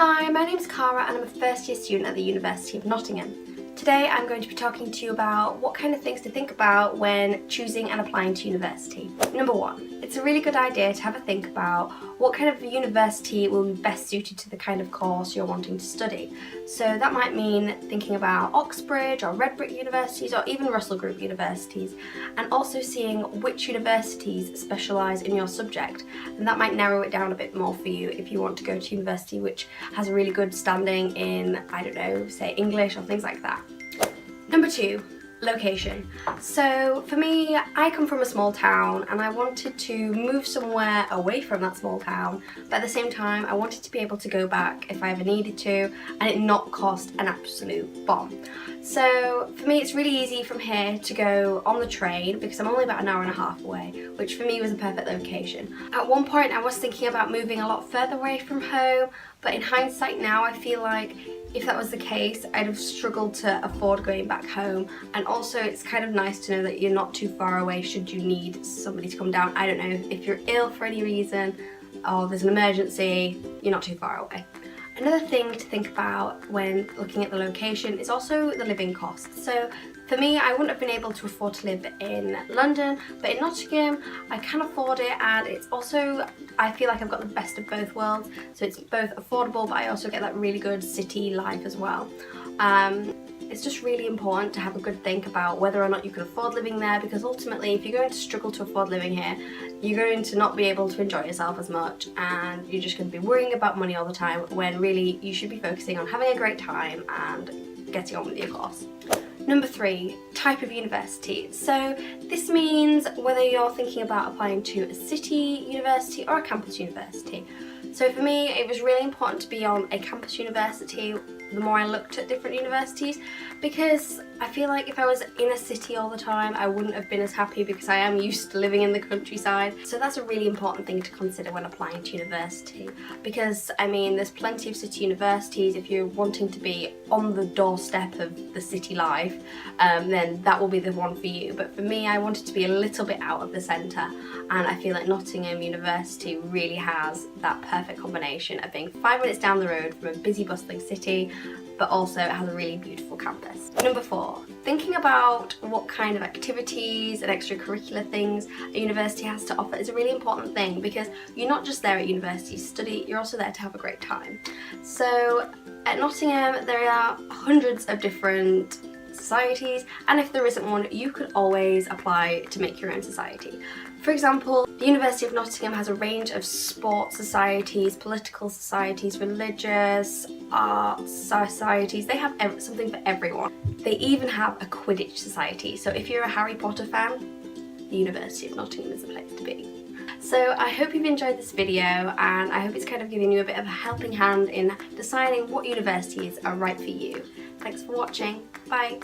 Hi, my name's Cara and I'm a first year student at the University of Nottingham. Today I'm going to be talking to you about what kind of things to think about when choosing and applying to university. Number one, it's a really good idea to have a think about what kind of university will be best suited to the kind of course you're wanting to study. So that might mean thinking about Oxbridge or Red Brick universities or even Russell Group universities, and also seeing which universities specialise in your subject, and that might narrow it down a bit more for you if you want to go to university which has a really good standing in, I don't know, say English or things like that. Number two, location. So for me, I come from a small town and I wanted to move somewhere away from that small town, but at the same time I wanted to be able to go back if I ever needed to and it not cost an absolute bomb. So for me it's really easy from here to go on the train because I'm only about an hour and a half away, which for me was a perfect location. At one point I was thinking about moving a lot further away from home, but in hindsight now I feel like if that was the case, I'd have struggled to afford going back home, and also it's kind of nice to know that you're not too far away should you need somebody to come down. I don't know, if you're ill for any reason or there's an emergency, you're not too far away. Another thing to think about when looking at the location is also the living costs. So for me, I wouldn't have been able to afford to live in London, but in Nottingham I can afford it, and it's also, I feel like I've got the best of both worlds. So it's both affordable, but I also get that really good city life as well. It's just really important to have a good think about whether or not you can afford living there, because ultimately if you're going to struggle to afford living here, you're going to not be able to enjoy yourself as much and you're just going to be worrying about money all the time, when really you should be focusing on having a great time and getting on with your course. Number three, type of university. So this means whether you're thinking about applying to a city university or a campus university. So for me, it was really important to be on a campus university the more I looked at different universities, because I feel like if I was in a city all the time I wouldn't have been as happy, because I am used to living in the countryside. So that's a really important thing to consider when applying to university, because I mean there's plenty of city universities. If you're wanting to be on the doorstep of the city life, then that will be the one for you. But for me, I wanted to be a little bit out of the centre, and I feel like Nottingham University really has that perfect combination of being 5 minutes down the road from a busy bustling city, but also it has a really beautiful campus. Number four, thinking about what kind of activities and extracurricular things a university has to offer is a really important thing, because you're not just there at university to study, you're also there to have a great time. So at Nottingham there are hundreds of different societies, and if there isn't one, you could always apply to make your own society. For example, the University of Nottingham has a range of sports societies, political societies, religious, arts societies. They have something for everyone. They even have a Quidditch society, so if you're a Harry Potter fan, the University of Nottingham is the place to be. So I hope you've enjoyed this video, and I hope it's kind of giving you a bit of a helping hand in deciding what universities are right for you. Thanks for watching. Bye!